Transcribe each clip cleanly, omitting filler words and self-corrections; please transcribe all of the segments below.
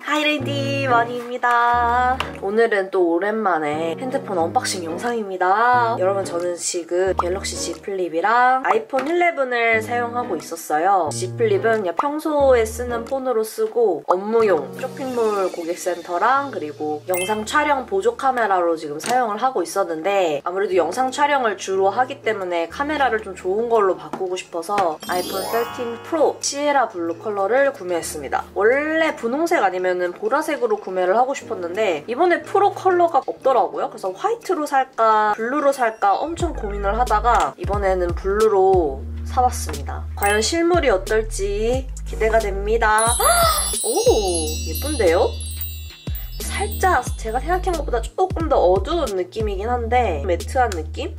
하이레디 마니입니다. 오늘은 또 오랜만에 핸드폰 언박싱 영상입니다. 여러분, 저는 지금 갤럭시 Z 플립이랑 아이폰 11을 사용하고 있었어요. Z 플립은 그냥 평소에 쓰는 폰으로 쓰고 업무용 쇼핑몰 고객센터랑 그리고 영상 촬영 보조 카메라로 지금 사용을 하고 있었는데, 아무래도 영상 촬영을 주로 하기 때문에 카메라를 좀 좋은 걸로 바꾸고 싶어서 아이폰 13 프로 시에라 블루 컬러를 구매했습니다. 원래 분홍색 아니면 보라색으로 구매를 하고 싶었는데 이번에 프로 컬러가 없더라고요. 그래서 화이트로 살까 블루로 살까 엄청 고민을 하다가 이번에는 블루로 사봤습니다. 과연 실물이 어떨지 기대가 됩니다. 오, 예쁜데요? 살짝 제가 생각한 것보다 조금 더 어두운 느낌이긴 한데 매트한 느낌?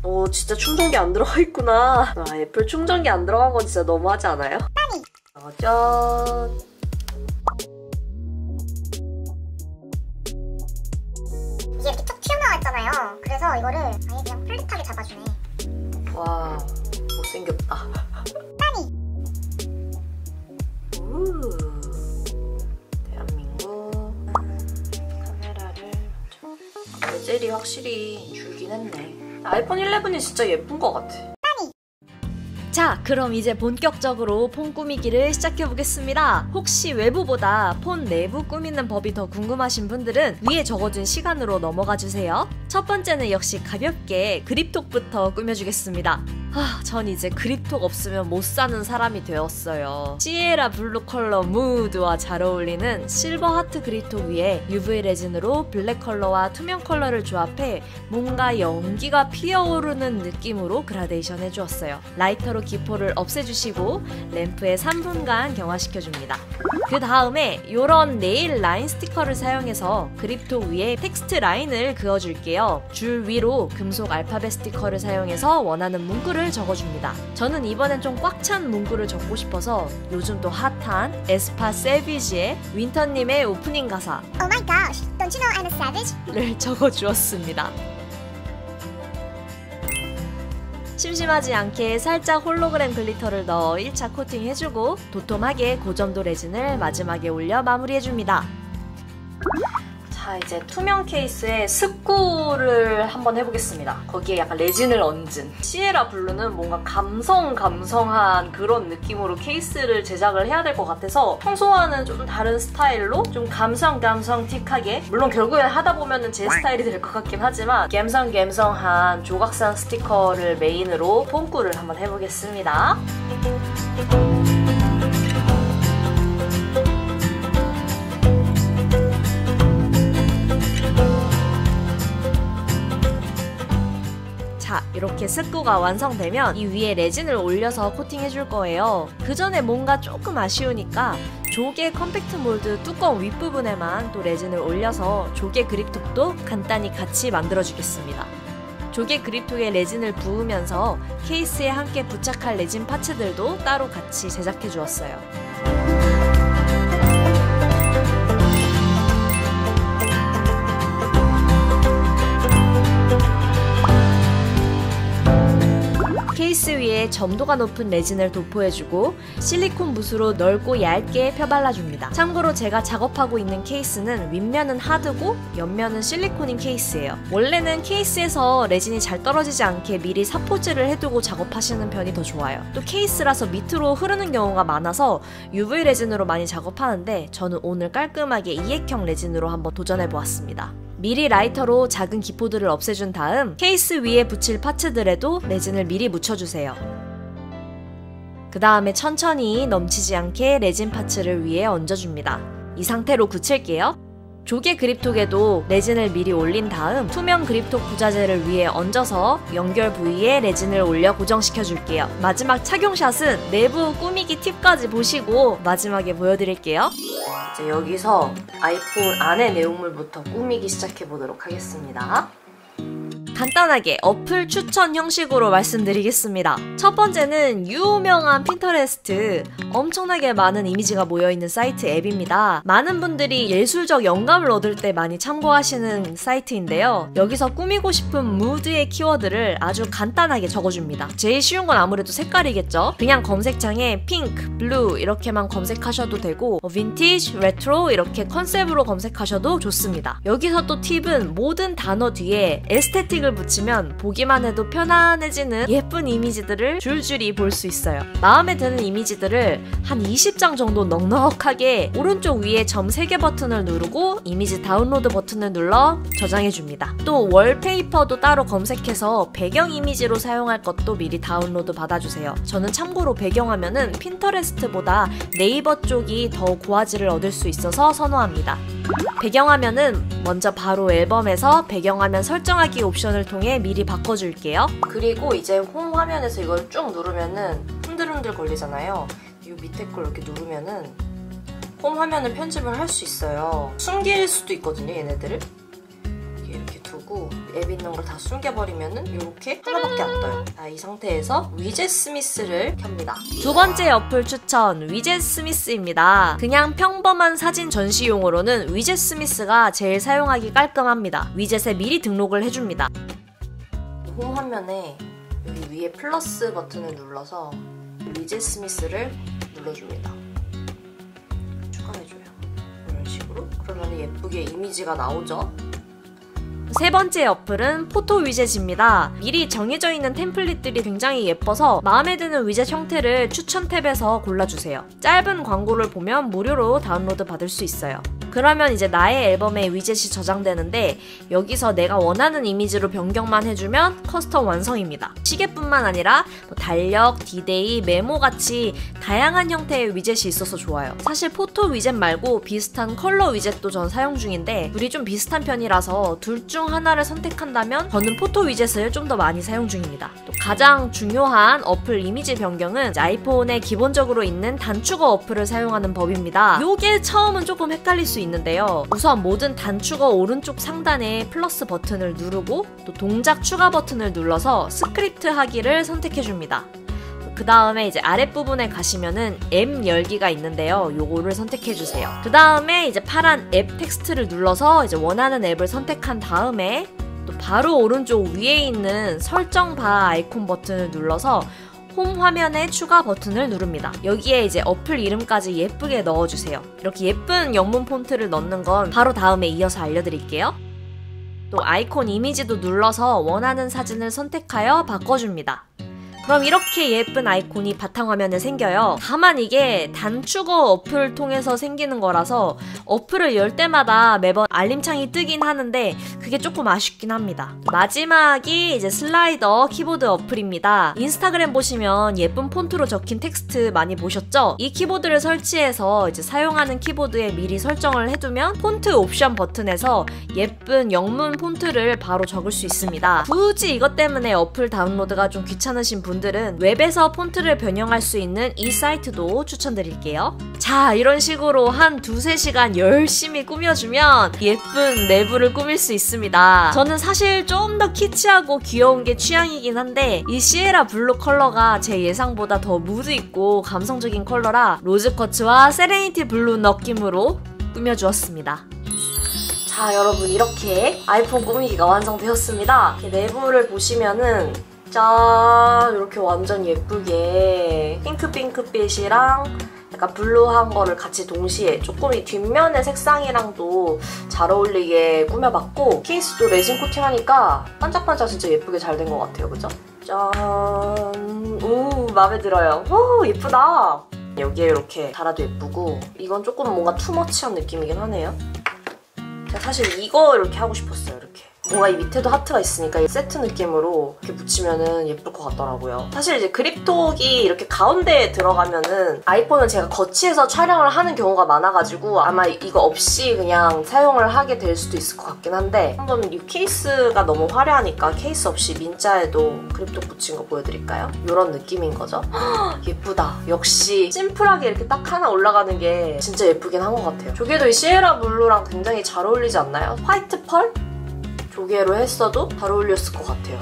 오, 진짜 충전기 안 들어가 있구나. 애플 충전기 안 들어간 건 진짜 너무하지 않아요? 짜잔. 이게 이렇게 툭 튀어나와 있잖아요. 그래서 이거를 아예 그냥 플랫하게 잡아주네. 와, 못생겼다. 대한민국 카메라를 베젤이 확실히 줄긴 했네. 아이폰 11이 진짜 예쁜 것 같아. 자, 그럼 이제 본격적으로 폰 꾸미기를 시작해보겠습니다. 혹시 외부보다 폰 내부 꾸미는 법이 더 궁금하신 분들은 위에 적어준 시간으로 넘어가주세요. 첫 번째는 역시 가볍게 그립톡부터 꾸며주겠습니다. 전 이제 그립톡 없으면 못 사는 사람이 되었어요. 시에라 블루 컬러 무드와 잘 어울리는 실버 하트 그립톡 위에 UV 레진으로 블랙 컬러와 투명 컬러를 조합해 뭔가 연기가 피어오르는 느낌으로 그라데이션 해주었어요. 라이터로 기포를 없애주시고 램프에 3분간 경화시켜줍니다. 그 다음에 이런 네일 라인 스티커를 사용해서 그립톡 위에 텍스트 라인을 그어줄게요. 줄 위로 금속 알파벳 스티커를 사용해서 원하는 문구를 적어줍니다. 저는 이번엔 좀 꽉 찬 문구를 적고 싶어서 요즘 또 핫한 에스파 세비지의 윈터님의 오프닝 가사 Oh my gosh, don't you know I'm a savage? 를 적어주었습니다. 심심하지 않게 살짝 홀로그램 글리터를 넣어 1차 코팅해주고 도톰하게 고점도 레진을 마지막에 올려 마무리해줍니다. 자, 이제 투명 케이스에 스쿠를 한번 해보겠습니다. 거기에 약간 레진을 얹은 시에라 블루는 뭔가 감성한 그런 느낌으로 케이스를 제작을 해야 될 것 같아서 평소와는 좀 다른 스타일로 좀 감성틱하게, 물론 결국엔 하다 보면은 제 스타일이 될 것 같긴 하지만 감성한 조각상 스티커를 메인으로 폰꾸를 한번 해보겠습니다. 이렇게 스쿠가 완성되면 이 위에 레진을 올려서 코팅해줄 거예요. 그 전에 뭔가 조금 아쉬우니까 조개 컴팩트 몰드 뚜껑 윗부분에만 또 레진을 올려서 조개 그립톡도 간단히 같이 만들어주겠습니다. 조개 그립톡에 레진을 부으면서 케이스에 함께 부착할 레진 파츠들도 따로 같이 제작해 주었어요. 케이스 위에 점도가 높은 레진을 도포해주고 실리콘 붓으로 넓고 얇게 펴발라줍니다. 참고로 제가 작업하고 있는 케이스는 윗면은 하드고 옆면은 실리콘인 케이스예요. 원래는 케이스에서 레진이 잘 떨어지지 않게 미리 사포질을 해두고 작업하시는 편이 더 좋아요. 또 케이스라서 밑으로 흐르는 경우가 많아서 UV 레진으로 많이 작업하는데 저는 오늘 깔끔하게 이액형 레진으로 한번 도전해보았습니다. 미리 라이터로 작은 기포들을 없애준 다음 케이스 위에 붙일 파츠들에도 레진을 미리 묻혀주세요. 그 다음에 천천히 넘치지 않게 레진 파츠를 위에 얹어줍니다. 이 상태로 굳힐게요. 조개 그립톡에도 레진을 미리 올린 다음 투명 그립톡 부자재를 위에 얹어서 연결 부위에 레진을 올려 고정시켜줄게요. 마지막 착용샷은 내부 꾸미기 팁까지 보시고 마지막에 보여드릴게요. 이제 여기서 아이폰 안의 내용물부터 꾸미기 시작해보도록 하겠습니다. 간단하게 어플 추천 형식으로 말씀드리겠습니다. 첫 번째는 유명한 핀터레스트, 엄청나게 많은 이미지가 모여있는 사이트 앱입니다. 많은 분들이 예술적 영감을 얻을 때 많이 참고하시는 사이트인데요. 여기서 꾸미고 싶은 무드의 키워드를 아주 간단하게 적어줍니다. 제일 쉬운 건 아무래도 색깔이겠죠. 그냥 검색창에 핑크, 블루 이렇게만 검색하셔도 되고 빈티지, 레트로 이렇게 컨셉으로 검색하셔도 좋습니다. 여기서 또 팁은 모든 단어 뒤에 에스테틱을 붙이면 보기만 해도 편안해지는 예쁜 이미지들을 줄줄이 볼 수 있어요. 마음에 드는 이미지들을 한 20장 정도 넉넉하게 오른쪽 위에 점 3개 버튼을 누르고 이미지 다운로드 버튼을 눌러 저장해줍니다. 또 월페이퍼도 따로 검색해서 배경 이미지로 사용할 것도 미리 다운로드 받아주세요. 저는 참고로 배경화면은 핀터레스트보다 네이버 쪽이 더 고화질을 얻을 수 있어서 선호합니다. 배경화면은 먼저 바로 앨범에서 배경화면 설정하기 옵션을 통해 미리 바꿔줄게요. 그리고 이제 홈 화면에서 이걸 쭉 누르면은 흔들흔들 걸리잖아요. 이 밑에 걸 이렇게 누르면은 홈 화면을 편집을 할 수 있어요. 숨길 수도 있거든요, 얘네들을. 이렇게 두고 앱 있는 걸 다 숨겨버리면은 이렇게 하나밖에 안 떠요. 자, 이 상태에서 위젯 스미스를 켭니다. 두 번째 어플 추천, 위젯 스미스입니다. 그냥 평범한 사진 전시용으로는 위젯 스미스가 제일 사용하기 깔끔합니다. 위젯에 미리 등록을 해줍니다. 홈 화면에 여기 위에 플러스 버튼을 눌러서 위젯 스미스를 눌러줍니다. 추가해줘요. 이런 식으로. 그러면 예쁘게 이미지가 나오죠? 세 번째 어플은 포토 위젯입니다. 미리 정해져 있는 템플릿들이 굉장히 예뻐서 마음에 드는 위젯 형태를 추천 탭에서 골라주세요. 짧은 광고를 보면 무료로 다운로드 받을 수 있어요. 그러면 이제 나의 앨범에 위젯이 저장되는데 여기서 내가 원하는 이미지로 변경만 해주면 커스텀 완성입니다. 시계뿐만 아니라 달력, 디데이, 메모 같이 다양한 형태의 위젯이 있어서 좋아요. 사실 포토 위젯 말고 비슷한 컬러 위젯도 전 사용 중인데 둘이 좀 비슷한 편이라서 둘 중 하나를 선택한다면 저는 포토 위젯을 좀 더 많이 사용 중입니다. 또 가장 중요한 어플 이미지 변경은 아이폰에 기본적으로 있는 단축어 어플을 사용하는 법입니다. 요게 처음은 조금 헷갈릴 수 있는데요. 우선 모든 단축어 오른쪽 상단에 플러스 버튼을 누르고 또 동작 추가 버튼을 눌러서 스크립트 하기를 선택해줍니다. 그 다음에 이제 아랫부분에 가시면은 앱 열기가 있는데요. 요거를 선택해주세요. 그 다음에 이제 파란 앱 텍스트를 눌러서 이제 원하는 앱을 선택한 다음에 또 바로 오른쪽 위에 있는 설정 바 아이콘 버튼을 눌러서 홈 화면에 추가 버튼을 누릅니다. 여기에 이제 어플 이름까지 예쁘게 넣어주세요. 이렇게 예쁜 영문 폰트를 넣는 건 바로 다음에 이어서 알려드릴게요. 또 아이콘 이미지도 눌러서 원하는 사진을 선택하여 바꿔줍니다. 그럼 이렇게 예쁜 아이콘이 바탕화면에 생겨요. 다만 이게 단축어 어플을 통해서 생기는 거라서 어플을 열 때마다 매번 알림창이 뜨긴 하는데 그게 조금 아쉽긴 합니다. 마지막이 이제 슬라이더 키보드 어플입니다. 인스타그램 보시면 예쁜 폰트로 적힌 텍스트 많이 보셨죠? 이 키보드를 설치해서 이제 사용하는 키보드에 미리 설정을 해두면 폰트 옵션 버튼에서 예쁜 영문 폰트를 바로 적을 수 있습니다. 굳이 이것 때문에 어플 다운로드가 좀 귀찮으신 분들은 웹에서 폰트를 변형할 수 있는 이 사이트도 추천드릴게요. 자, 이런 식으로 한 2-3시간 열심히 꾸며주면 예쁜 내부를 꾸밀 수 있습니다. 저는 사실 좀 더 키치하고 귀여운 게 취향이긴 한데 이 시에라 블루 컬러가 제 예상보다 더 무드 있고 감성적인 컬러라 로즈쿼츠와 세레니티 블루 느낌으로 꾸며주었습니다. 자, 여러분, 이렇게 아이폰 꾸미기가 완성되었습니다. 내부를 보시면은 짠! 이렇게 완전 예쁘게 핑크빛이랑 약간 블루한 거를 같이 동시에 조금 이 뒷면의 색상이랑도 잘 어울리게 꾸며봤고 케이스도 레진 코팅하니까 반짝반짝 진짜 예쁘게 잘 된 것 같아요. 그죠? 짠! 오, 마음에 들어요. 오, 예쁘다! 여기에 이렇게 달아도 예쁘고 이건 조금 뭔가 투머치한 느낌이긴 하네요. 제가 사실 이거 이렇게 하고 싶었어요. 이렇게 뭔가 이 밑에도 하트가 있으니까 이 세트 느낌으로 이렇게 붙이면은 예쁠 것 같더라고요. 사실 이제 그립톡이 이렇게 가운데에 들어가면은 아이폰은 제가 거치해서 촬영을 하는 경우가 많아가지고 아마 이거 없이 그냥 사용을 하게 될 수도 있을 것 같긴 한데 한번 이 케이스가 너무 화려하니까 케이스 없이 민자에도 그립톡 붙인 거 보여드릴까요? 이런 느낌인 거죠. 예쁘다. 역시 심플하게 이렇게 딱 하나 올라가는 게 진짜 예쁘긴 한 것 같아요. 조개도 이 시에라 블루랑 굉장히 잘 어울리지 않나요? 화이트 펄? 조개로 했어도 잘 어울렸을 것 같아요.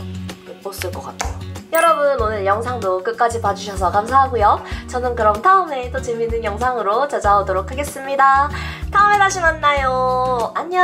예뻤을 것 같아요. 여러분 오늘 영상도 끝까지 봐주셔서 감사하고요. 저는 그럼 다음에 또 재밌는 영상으로 찾아오도록 하겠습니다. 다음에 다시 만나요. 안녕.